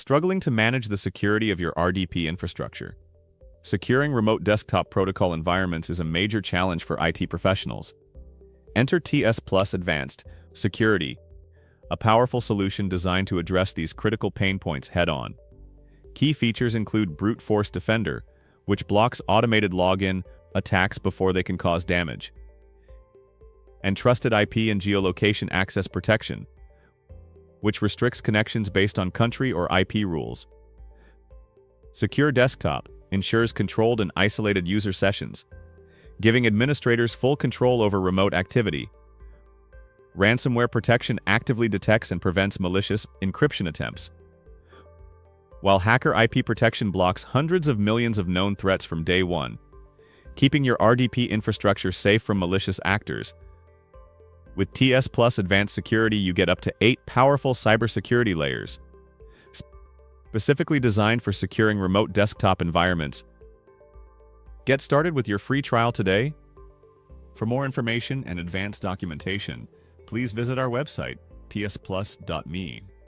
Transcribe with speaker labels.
Speaker 1: Struggling to manage the security of your RDP infrastructure? Securing remote desktop protocol environments is a major challenge for IT professionals. Enter TSplus Advanced Security, a powerful solution designed to address these critical pain points head-on. Key features include Brute Force Defender, which blocks automated login attacks before they can cause damage, and Trusted IP and Geolocation Access Protection, which restricts connections based on country or IP rules. Secure Desktop ensures controlled and isolated user sessions, giving administrators full control over remote activity. Ransomware Protection actively detects and prevents malicious encryption attempts, while Hacker IP Protection blocks hundreds of millions of known threats from day one, keeping your RDP infrastructure safe from malicious actors. With TSplus Advanced Security, you get up to 8 powerful cybersecurity layers, specifically designed for securing remote desktop environments. Get started with your free trial today. For more information and advanced documentation, please visit our website, tsplus.me.